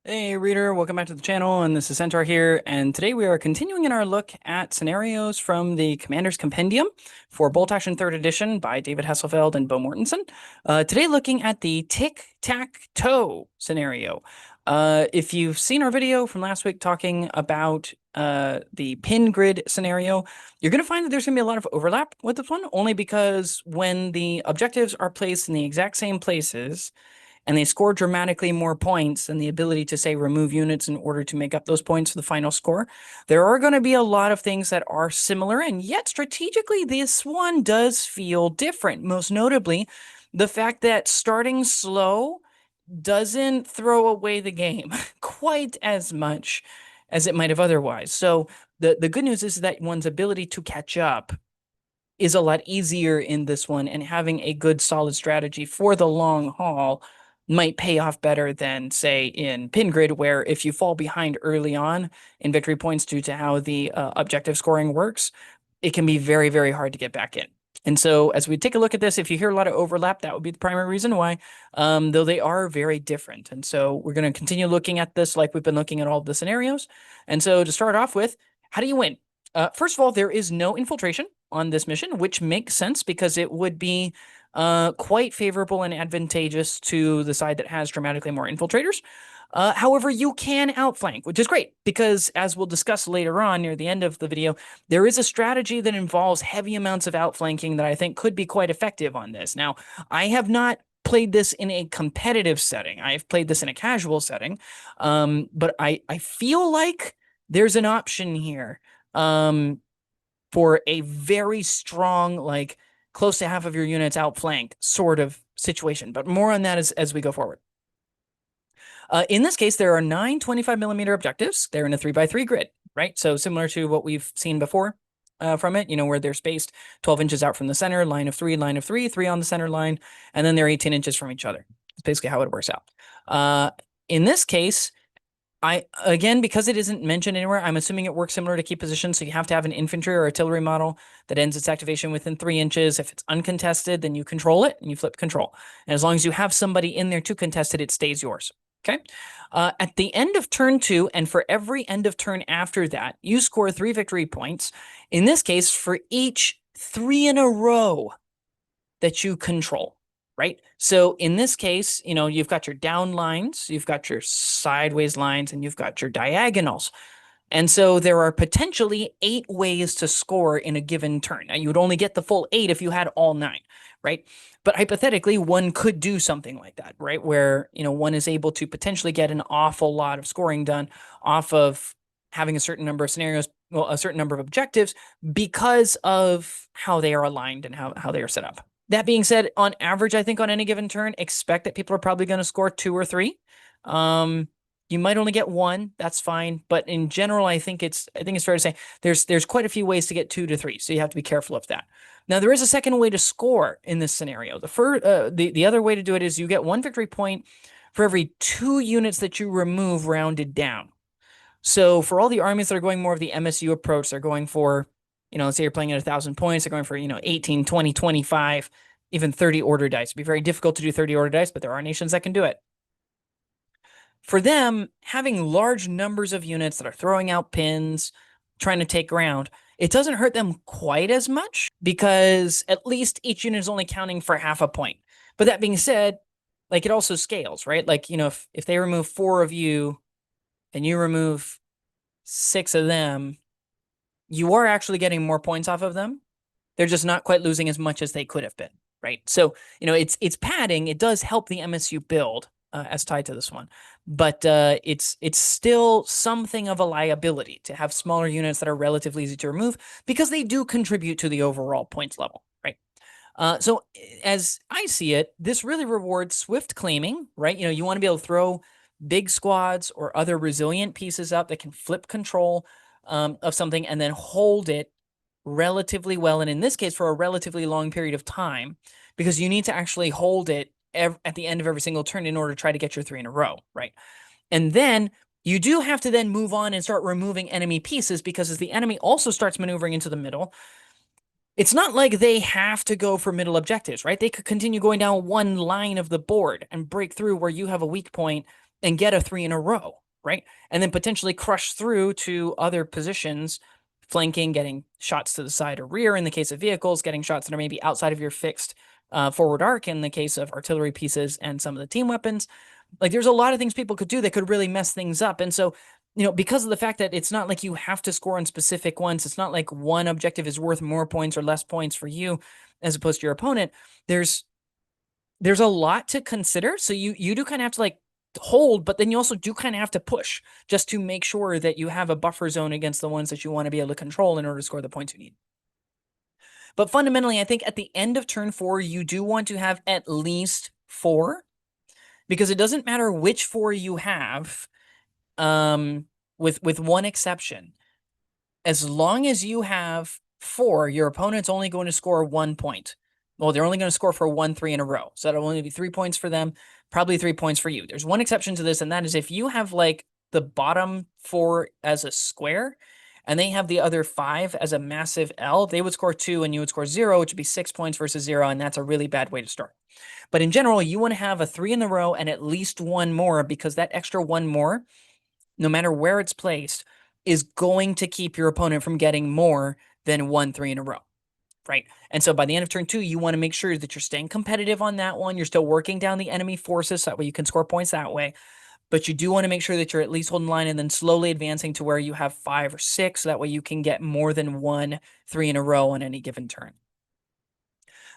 Hey reader, welcome back to the channel, and this is Centaur here, and today we are continuing in our look at scenarios from the Commander's Compendium for Bolt Action 3rd Edition by David Hesselfeldt and Bo Mortensen. Today looking at the Tick-Tack-Toe scenario. If you've seen our video from last week talking about the pin grid scenario, you're going to find that there's going to be a lot of overlap with this one, only because when the objectives are placed in the exact same places, and they score dramatically more points than the ability to, say, remove units in order to make up those points for the final score, there are going to be a lot of things that are similar, and yet strategically, this one does feel different. Most notably, the fact that starting slow doesn't throw away the game quite as much as it might have otherwise. So the good news is that one's ability to catch up is a lot easier in this one, and having a good solid strategy for the long haul might pay off better than, say, in Pin Grid, where if you fall behind early on in victory points due to how the objective scoring works, it can be very, very hard to get back in. And so as we take a look at this, if you hear a lot of overlap, that would be the primary reason why, though they are very different. And so we're going to continue looking at this like we've been looking at all of the scenarios. And so to start off with, how do you win? First of all, there is no infiltration on this mission, which makes sense because it would be quite favorable and advantageous to the side that has dramatically more infiltrators. However, you can outflank, which is great because, as we'll discuss later on near the end of the video, there is a strategy that involves heavy amounts of outflanking that I think could be quite effective on this. Now, I have not played this in a competitive setting. I've played this in a casual setting, but I feel like there's an option here for a very strong, like close to half of your units outflanked sort of situation. But more on that as we go forward. In this case, there are 9 25mm objectives. They're in a 3x3 grid, right? So similar to what we've seen before from it, where they're spaced 12 inches out from the center, line of 3, 3 on the center line, and then they're 18 inches from each other. That's basically how it works out. In this case, again, because it isn't mentioned anywhere, I'm assuming it works similar to key position. So you have to have an infantry or artillery model that ends its activation within 3 inches. If it's uncontested, then you control it and you flip control. And as long as you have somebody in there to contest it, it stays yours. Okay. At the end of turn 2, and for every end of turn after that, you score 3 victory points. In this case, for each 3 in a row that you control. Right? So in this case, you've got your down lines, you've got your sideways lines, and you've got your diagonals. And so there are potentially 8 ways to score in a given turn. Now, you would only get the full 8 if you had all 9, right? But hypothetically, one could do something like that, right? Where, one is able to potentially get an awful lot of scoring done off of having a certain number of scenarios, well, a certain number of objectives because of how they are aligned and how they are set up. That being said, on average, I think on any given turn, expect that people are probably going to score 2 or 3. You might only get 1. That's fine. But in general, I think it's fair to say there's quite a few ways to get 2 to 3. So you have to be careful of that. Now, there is a second way to score in this scenario. The other way to do it is you get 1 victory point for every 2 units that you remove rounded down. So for all the armies that are going more of the MSU approach, they're going for, let's say you're playing at 1,000 points, they're going for, 18, 20, 25, even 30 order dice. It'd be very difficult to do 30 order dice, but there are nations that can do it. For them, having large numbers of units that are throwing out pins, trying to take ground, it doesn't hurt them quite as much because at least each unit is only counting for half a point. But that being said, like, it also scales, right? Like, if they remove 4 of you and you remove 6 of them, you are actually getting more points off of them. They're just not quite losing as much as they could have been, right? So, it's padding. It does help the MSU build as tied to this one, but it's still something of a liability to have smaller units that are relatively easy to remove because they do contribute to the overall points level, right? So as I see it, this really rewards swift claiming, right? You want to be able to throw big squads or other resilient pieces up that can flip control of something and then hold it relatively well. And in this case, for a relatively long period of time, because you need to actually hold it at the end of every single turn in order to try to get your 3 in a row, right? And then you do have to then move on and start removing enemy pieces because as the enemy also starts maneuvering into the middle, it's not like they have to go for middle objectives, right? They could continue going down one line of the board and break through where you have a weak point and get a 3 in a row, right? And then potentially crush through to other positions, flanking, getting shots to the side or rear in the case of vehicles, getting shots that are maybe outside of your fixed forward arc in the case of artillery pieces and some of the team weapons. Like there's a lot of things people could do that could really mess things up. And so, because of the fact that it's not like you have to score on specific ones, it's not like one objective is worth more points or less points for you as opposed to your opponent. There's a lot to consider. So you do kind of have to like hold, but then you also do kind of have to push just to make sure that you have a buffer zone against the ones that you want to be able to control in order to score the points you need. But fundamentally, I think at the end of turn 4, you do want to have at least 4, because it doesn't matter which 4 you have, with one exception. As long as you have 4, your opponent's only going to score 1 point. Well, they're only going to score for 1 3 in a row. So that'll only be 3 points for them, probably 3 points for you. There's one exception to this, and that is if you have like the bottom 4 as a square and they have the other 5 as a massive L, they would score 2 and you would score 0, which would be 6 points versus 0, and that's a really bad way to start. But in general, you want to have a 3 in a row and at least 1 more, because that extra 1 more, no matter where it's placed, is going to keep your opponent from getting more than 1 3 in a row, right? And so by the end of turn 2, you want to make sure that you're staying competitive on that one. You're still working down the enemy forces, so that way you can score points that way. But you do want to make sure that you're at least holding line and then slowly advancing to where you have 5 or 6, so that way you can get more than 1 3 in a row on any given turn.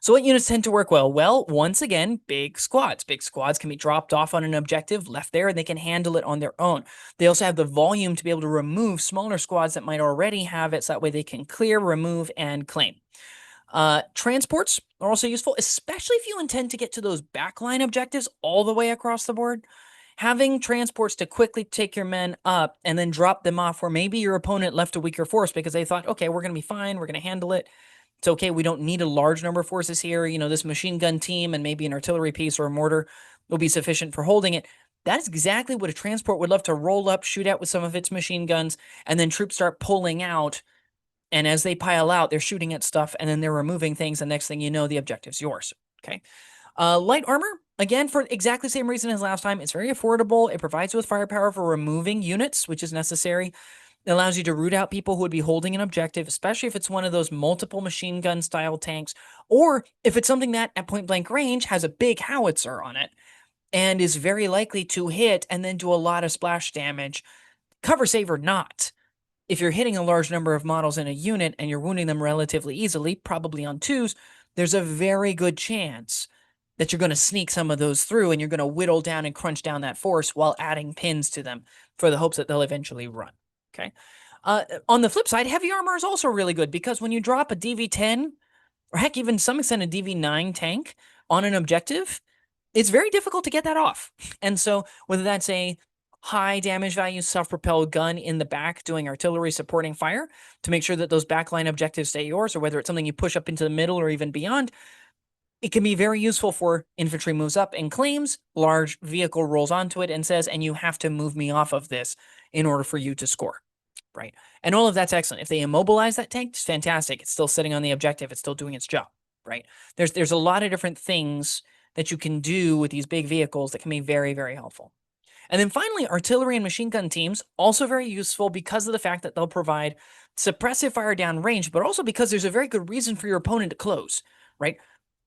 So what units tend to work well? Well, once again, big squads. Big squads can be dropped off on an objective, left there, and they can handle it on their own. They also have the volume to be able to remove smaller squads that might already have it, so that way they can clear, remove, and claim. Transports are also useful, especially if you intend to get to those backline objectives all the way across the board. Having transports to quickly take your men up and then drop them off where maybe your opponent left a weaker force because they thought, okay, we're going to be fine, we're going to handle it. It's okay, we don't need a large number of forces here. This machine gun team and maybe an artillery piece or a mortar will be sufficient for holding it. That's exactly what a transport would love to roll up, shoot at with some of its machine guns, and then troops start pulling out. And as they pile out, they're shooting at stuff, and then they're removing things. And next thing you know, the objective's yours. Okay. Light armor, again, for exactly the same reason as last time. It's very affordable. It provides you with firepower for removing units, which is necessary. It allows you to root out people who would be holding an objective, especially if it's one of those multiple machine gun style tanks, or if it's something that at point blank range has a big howitzer on it and is very likely to hit and then do a lot of splash damage, cover save or not. If you're hitting a large number of models in a unit and you're wounding them relatively easily, probably on 2s, there's a very good chance that you're going to sneak some of those through and you're going to whittle down and crunch down that force while adding pins to them for the hopes that they'll eventually run. Okay. On the flip side, heavy armor is also really good, because when you drop a DV10, or heck, even some extent a DV9 tank on an objective, it's very difficult to get that off. And so whether that's a high damage value self-propelled gun in the back doing artillery supporting fire to make sure that those backline objectives stay yours, or whether it's something you push up into the middle or even beyond, it can be very useful for infantry moves up and claims, large vehicle rolls onto it and says, and you have to move me off of this in order for you to score, right? And all of that's excellent. If they immobilize that tank, it's fantastic. It's still sitting on the objective. It's still doing its job, right? There's a lot of different things that you can do with these big vehicles that can be very, very helpful. And then finally, artillery and machine gun teams, also very useful because of the fact that they'll provide suppressive fire down range, but also because there's a very good reason for your opponent to close, right?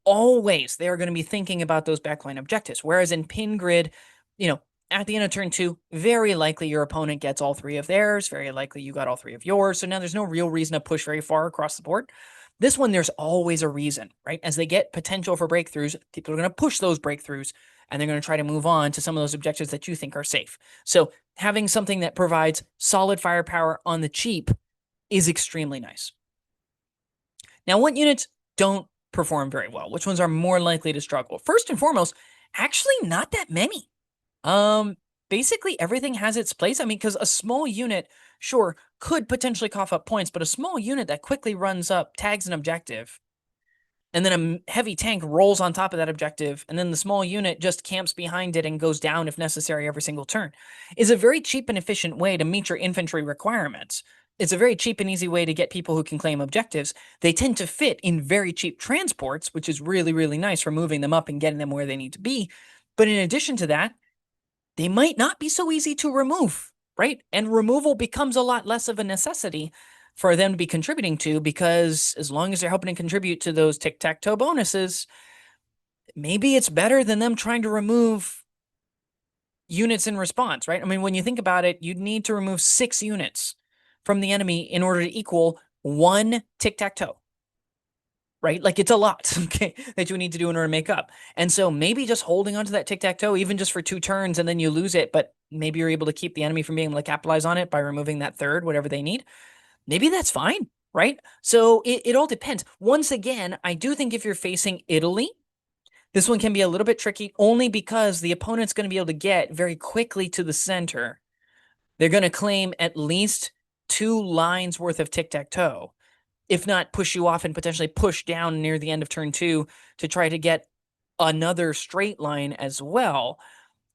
Always they are going to be thinking about those backline objectives. Whereas in pin grid, at the end of turn 2, very likely your opponent gets all 3 of theirs. Very likely you got all 3 of yours. So now there's no real reason to push very far across the board. This one, there's always a reason, right? As they get potential for breakthroughs, people are going to push those breakthroughs and they're going to try to move on to some of those objectives that you think are safe. So having something that provides solid firepower on the cheap is extremely nice. Now, what units don't perform very well? Which ones are more likely to struggle? First and foremost, actually not that many. Basically everything has its place. I mean, because a small unit, sure, could potentially cough up points, but a small unit that quickly runs up, tags an objective, and then a heavy tank rolls on top of that objective, and then the small unit just camps behind it and goes down if necessary every single turn, is a very cheap and efficient way to meet your infantry requirements. It's a very cheap and easy way to get people who can claim objectives. They tend to fit in very cheap transports, which is really, really nice for moving them up and getting them where they need to be. But in addition to that, they might not be so easy to remove, right? And removal becomes a lot less of a necessity for them to be contributing to, because as long as they're helping to contribute to those tic-tac-toe bonuses, maybe it's better than them trying to remove units in response, right? I mean, when you think about it, you'd need to remove 6 units from the enemy in order to equal 1 tic-tac-toe, right? Like, it's a lot, okay, that you need to do in order to make up. And so maybe just holding onto that tic-tac-toe, even just for 2 turns, and then you lose it, but maybe you're able to keep the enemy from being able to capitalize on it by removing that third, whatever they need. Maybe that's fine, right? So it all depends. Once again, I do think if you're facing Italy, this one can be a little bit tricky, only because the opponent's going to be able to get very quickly to the center. They're going to claim at least 2 lines worth of tic-tac-toe, if not push you off and potentially push down near the end of turn 2 to try to get another straight line as well.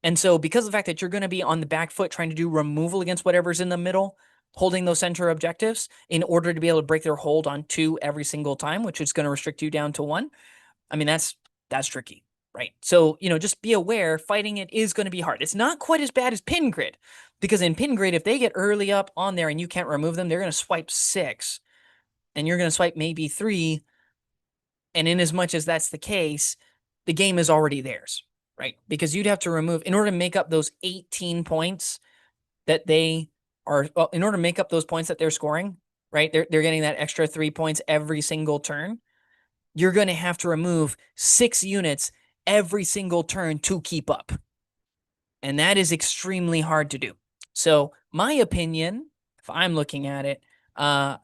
And so because of the fact that you're going to be on the back foot trying to do removal against whatever's in the middle, holding those center objectives in order to be able to break their hold on 2 every single time, which is going to restrict you down to 1. I mean, that's tricky, right? So, just be aware, fighting it is going to be hard. It's not quite as bad as pin grid, because in pin grid, if they get early up on there and you can't remove them, they're going to swipe 6 and you're going to swipe maybe 3. And in as much as that's the case, the game is already theirs, right? Because you'd have to remove, in order to make up those 18 points that they are, well, in order to make up those points that they're scoring, right? They're getting that extra 3 points every single turn. You're going to have to remove 6 units every single turn to keep up. And that is extremely hard to do. So my opinion, if I'm looking at it, I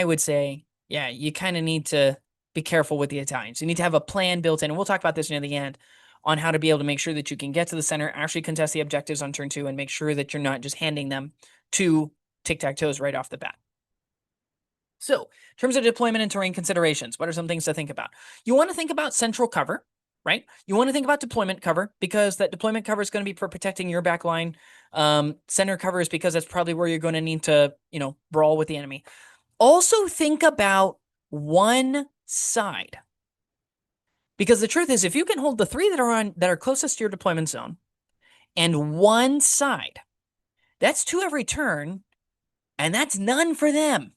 would say, yeah, you kind of need to be careful with the Italians. You need to have a plan built in. And we'll talk about this near the end on how to be able to make sure that you can get to the center, actually contest the objectives on turn 2, and make sure that you're not just handing them 2 tic-tac-toes right off the bat. So, in terms of deployment and terrain considerations, what are some things to think about? You want to think about central cover, right? You want to think about deployment cover, because that deployment cover is going to be for protecting your back line. Center cover is because that's probably where you're going to need to, brawl with the enemy. Also think about one side, because the truth is, if you can hold the 3 that are closest to your deployment zone and one side, that's 2 every turn, and that's none for them.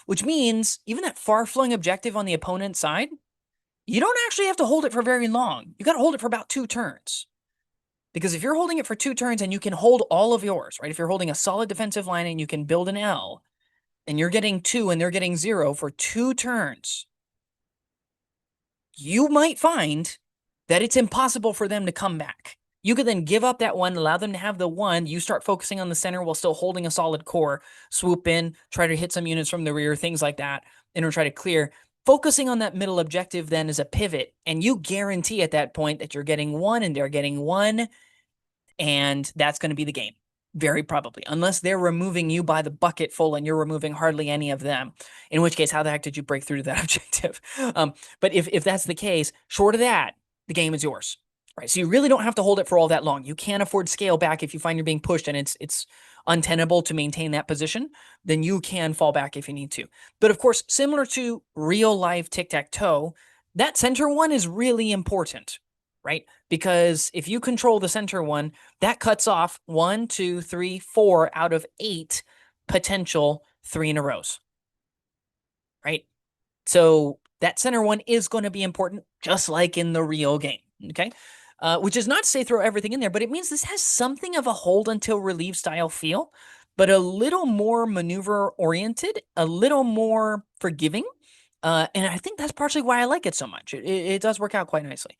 Which means even that far-flung objective on the opponent's side, you don't actually have to hold it for very long. You got to hold it for about 2 turns. Because if you're holding it for 2 turns and you can hold all of yours, right? If you're holding a solid defensive line and you can build an L, and you're getting 2 and they're getting 0 for 2 turns, you might find that it's impossible for them to come back. You could then give up that 1, allow them to have the 1, you start focusing on the center while still holding a solid core, swoop in, try to hit some units from the rear, things like that, and or try to clear. Focusing on that middle objective then is a pivot, and you guarantee at that point that you're getting 1 and they're getting 1, and that's going to be the game. Very probably, unless they're removing you by the bucket full and you're removing hardly any of them, in which case, how the heck did you break through to that objective? But if that's the case, short of that, the game is yours, right? So you really don't have to hold it for all that long. You can't afford scale back if you find you're being pushed and it's untenable to maintain that position. Then you can fall back if you need to. But of course, similar to real life tic-tac-toe, that center one is really important, right? Because if you control the center one, that cuts off 1, 2, 3, 4 out of 8 potential 3 in a rows, right? So that center one is going to be important, just like in the real game, okay? Which is not to say throw everything in there, but it means this has something of a hold until relieve style feel, but a little more maneuver oriented, a little more forgiving. And I think that's partially why I like it so much. It does work out quite nicely.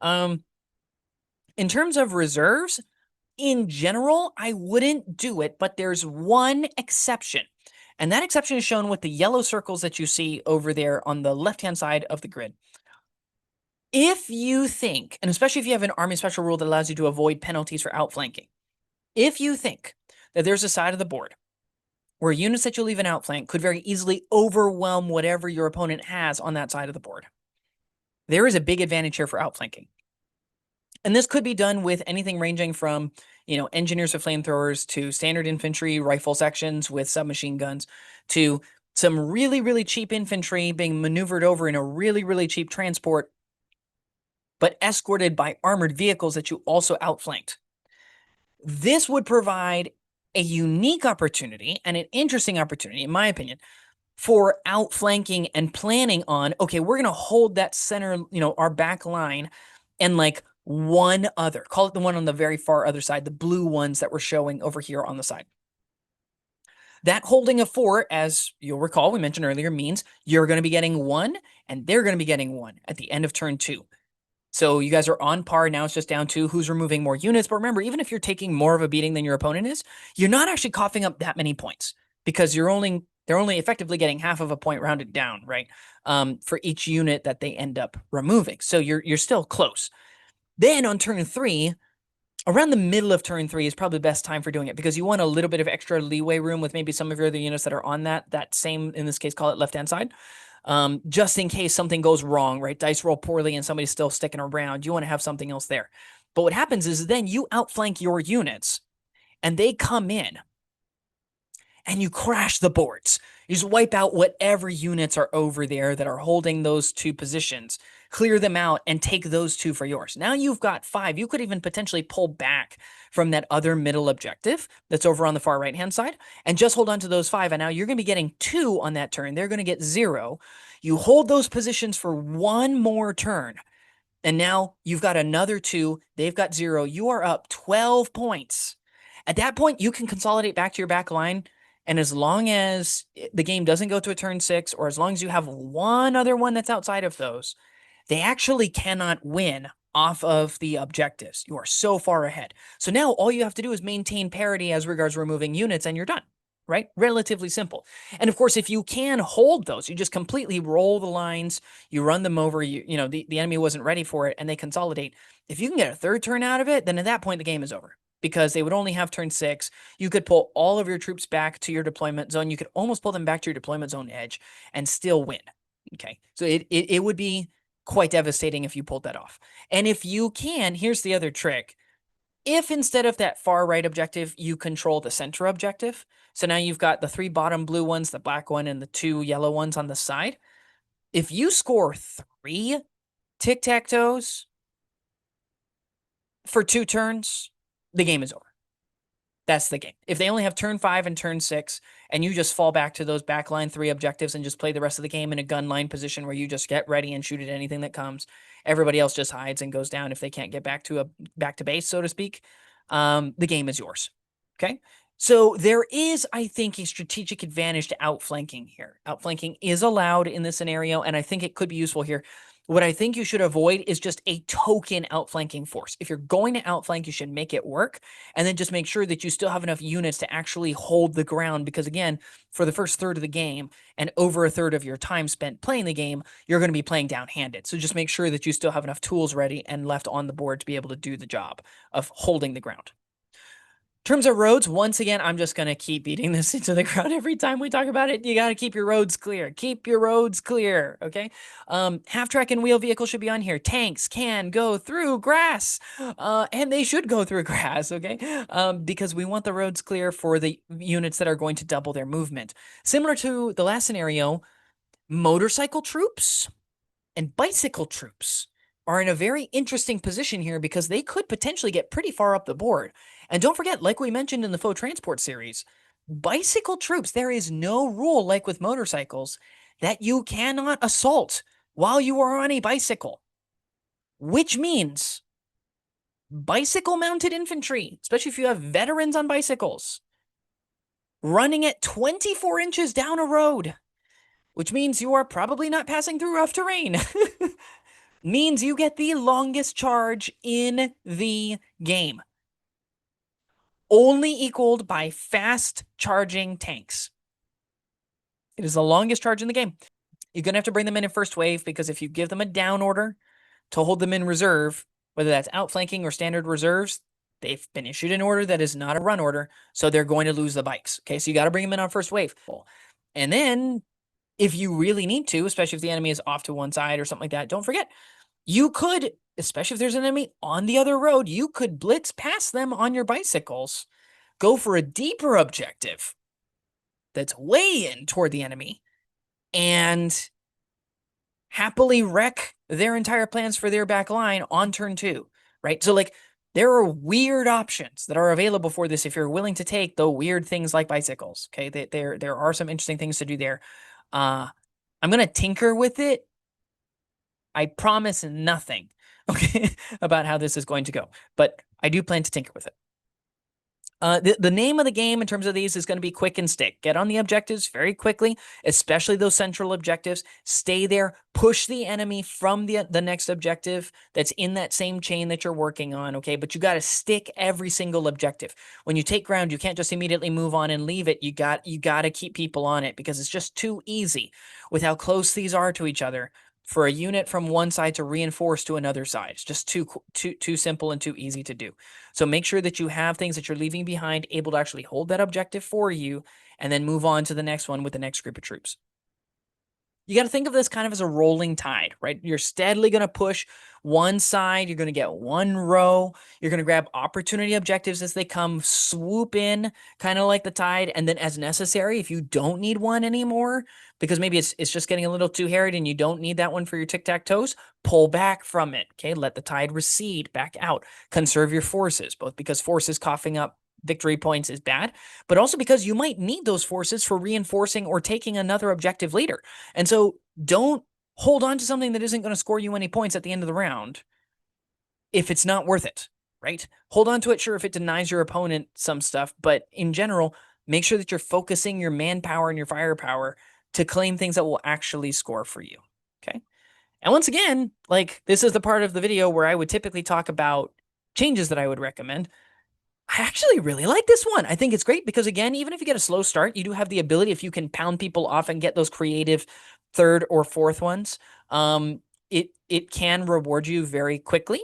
In terms of reserves, in general, I wouldn't do it, but there's one exception. And that exception is shown with the yellow circles that you see over there on the left-hand side of the grid. If you think, and especially if you have an Army Special rule that allows you to avoid penalties for outflanking, if you think that there's a side of the board where units that you leave in outflank could very easily overwhelm whatever your opponent has on that side of the board, there is a big advantage here for outflanking. And this could be done with anything ranging from, engineers with flamethrowers to standard infantry rifle sections with submachine guns to some really, really cheap infantry being maneuvered over in a really, really cheap transport, but escorted by armored vehicles that you also outflanked. This would provide a unique opportunity and an interesting opportunity, in my opinion, for outflanking and planning on, okay, we're going to hold that center, our back line, and like one other, call it the one on the very far other side, the blue ones that we're showing over here on the side. That holding of 4, as you'll recall, we mentioned earlier, means you're going to be getting 1 and they're going to be getting 1 at the end of turn 2. So you guys are on par. Now it's just down to who's removing more units. But remember, even if you're taking more of a beating than your opponent is, you're not actually coughing up that many points because they're only effectively getting half of a point rounded down, right? For each unit that they end up removing. So you're still close. Then on turn 3, around the middle of turn 3 is probably the best time for doing it because you want a little bit of extra leeway room with maybe some of your other units that are on that same, in this case, call it left-hand side. Just in case something goes wrong, right? Dice roll poorly and somebody's still sticking around. You want to have something else there. But what happens is then you outflank your units and they come in and you crash the boards. You just wipe out whatever units are over there that are holding those 2 positions, clear them out, and take those 2 for yours. Now you've got 5. You could even potentially pull back from that other middle objective that's over on the far right-hand side and just hold on to those 5. And now you're going to be getting 2 on that turn. They're going to get 0. You hold those positions for 1 more turn. And now you've got another 2. They've got 0. You are up 12 points. At that point, you can consolidate back to your back line. And as long as the game doesn't go to a turn 6, or as long as you have one other one that's outside of those, they actually cannot win off of the objectives. You are so far ahead. So now all you have to do is maintain parity as regards removing units and you're done, right? Relatively simple. And of course, if you can hold those, you just completely roll the lines, you run them over, the enemy wasn't ready for it and they consolidate. If you can get a third turn out of it, then at that point, the game is over because they would only have turn 6. You could pull all of your troops back to your deployment zone. You could almost pull them back to your deployment zone edge and still win. Okay. So it would be quite devastating if you pulled that off. And if you can, here's the other trick. If instead of that far right objective, you control the center objective, so now you've got the 3 bottom blue ones, the black one, and the 2 yellow ones on the side. If you score 3 tic-tac-toes for 2 turns, the game is over. That's the game. If they only have turn 5 and turn 6, and you just fall back to those backline 3 objectives and just play the rest of the game in a gun line position where you just get ready and shoot at anything that comes, everybody else just hides and goes down if they can't get back to base, so to speak. The game is yours. Okay. So there is, I think, a strategic advantage to outflanking here. Outflanking is allowed in this scenario, and I think it could be useful here. What I think you should avoid is just a token outflanking force. If you're going to outflank, you should make it work, and then just make sure that you still have enough units to actually hold the ground, because again, for the first third of the game and over a third of your time spent playing the game, you're going to be playing down-handed. So just make sure that you still have enough tools ready and left on the board to be able to do the job of holding the ground. In terms of roads, once again, I'm just going to keep beating this into the ground every time we talk about it. You got to keep your roads clear. Keep your roads clear, okay? Half-track and wheel vehicles should be on here. Tanks can go through grass, and they should go through grass, okay? Because we want the roads clear for the units that are going to double their movement. Similar to the last scenario, motorcycle troops and bicycle troops are in a very interesting position here because they could potentially get pretty far up the board. And don't forget, like we mentioned in the faux transport series, bicycle troops, there is no rule like with motorcycles that you cannot assault while you are on a bicycle, which means bicycle mounted infantry, especially if you have veterans on bicycles, running at 24 inches down a road, which means you are probably not passing through rough terrain. Means you get the longest charge in the game. Only equaled by fast charging tanks. It is the longest charge in the game. You're going to have to bring them in first wave because if you give them a down order to hold them in reserve, whether that's outflanking or standard reserves, they've been issued an order that is not a run order, so they're going to lose the bikes. Okay, so you got to bring them in on first wave. And then if you really need to, especially if the enemy is off to one side or something like that, don't forget, you could, especially if there's an enemy on the other road, you could blitz past them on your bicycles, go for a deeper objective that's way in toward the enemy, and happily wreck their entire plans for their back line on turn 2, right? So like There are weird options that are available for this if you're willing to take the weird things like bicycles. Okay, there are some interesting things to do there. I'm gonna tinker with it. I promise nothing, okay, about how this is going to go, but I do plan to tinker with it. The name of the game in terms of these is going to be quick and stick. Get on the objectives very quickly, especially those central objectives. Stay there. Push the enemy from the next objective that's in that same chain that you're working on, okay? But you got to stick every single objective. When you take ground, you can't just immediately move on and leave it. You got to keep people on it because it's just too easy with how close these are to each other for a unit from one side to reinforce to another side. It's just too simple and too easy to do. So make sure that you have things that you're leaving behind able to actually hold that objective for you and then move on to the next one with the next group of troops. You got to think of this kind of as a rolling tide, right? You're steadily going to push one side. You're going to get one row. You're going to grab opportunity objectives as they come, swoop in, kind of like the tide. And then as necessary, if you don't need one anymore, because maybe it's just getting a little too harried and you don't need that one for your tic-tac-toes, pull back from it, okay? Let the tide recede back out. Conserve your forces, both because forces coughing up victory points is bad, but also because you might need those forces for reinforcing or taking another objective later. And so don't hold on to something that isn't going to score you any points at the end of the round if it's not worth it, right? Hold on to it, sure, if it denies your opponent some stuff, but in general, make sure that you're focusing your manpower and your firepower to claim things that will actually score for you, okay? And once again, like, this is the part of the video where I would typically talk about changes that I would recommend. I actually really like this one. I think it's great because, again, even if you get a slow start, you do have the ability, if you can pound people off and get those creative third or fourth ones, it can reward you very quickly,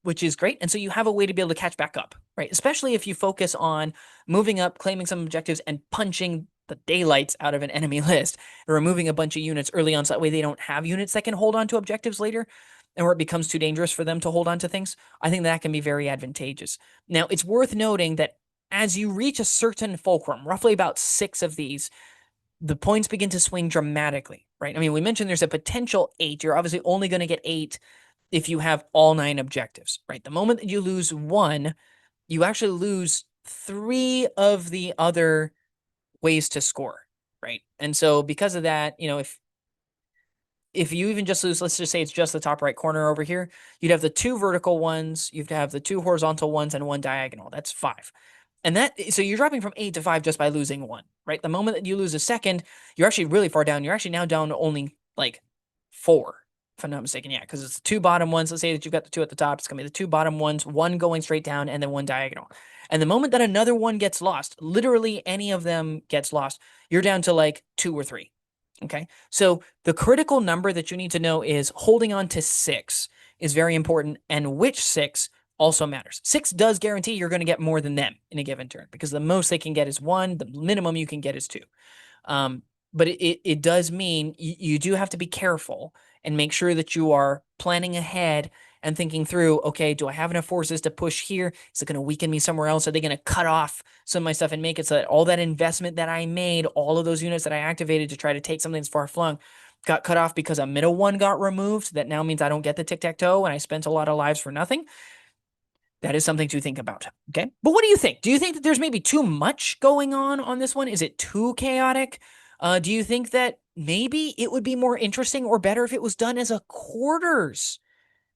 which is great. And so you have a way to be able to catch back up, right? Especially if you focus on moving up, claiming some objectives, and punching the daylights out of an enemy list, and removing a bunch of units early on so that way they don't have units that can hold on to objectives later, and where it becomes too dangerous for them to hold on to things. I think that can be very advantageous. Now, it's worth noting that as you reach a certain fulcrum, roughly about 6 of these, the points begin to swing dramatically, right? I mean, we mentioned there's a potential 8. You're obviously only going to get 8 if you have all 9 objectives, right? The moment that you lose 1, you actually lose 3 of the other ways to score, right? And so because of that, you know, if you even just lose, let's just say it's just the top right corner over here, you'd have the 2 vertical ones, you'd have the 2 horizontal ones, and 1 diagonal. That's 5. And so you're dropping from 8 to 5 just by losing 1, right? The moment that you lose a second, you're actually really far down. You're actually now down to only like 4, if I'm not mistaken. Yeah, because it's the 2 bottom ones. Let's say that you've got the 2 at the top. It's going to be the 2 bottom ones, 1 going straight down, and then 1 diagonal. And the moment that another one gets lost, literally any of them gets lost, you're down to like 2 or 3. Okay, so the critical number that you need to know is holding on to 6 is very important, and which 6 also matters. 6 does guarantee you're going to get more than them in a given turn because the most they can get is 1, the minimum you can get is 2. But it does mean you do have to be careful and make sure that you are planning ahead and thinking through, okay, do I have enough forces to push here? Is it going to weaken me somewhere else? Are they going to cut off some of my stuff and make it so that all that investment that I made, all of those units that I activated to try to take something that's far flung, got cut off because a middle one got removed? That now means I don't get the tic-tac-toe and I spent a lot of lives for nothing. That is something to think about, okay? But what do you think? Do you think that there's maybe too much going on this one? Is it too chaotic? Do you think that maybe it would be more interesting or better if it was done as a quarters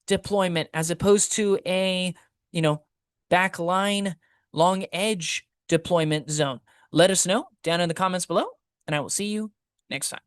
deployment as opposed to a, you know, back line, long edge deployment zone? Let us know down in the comments below, and I will see you next time.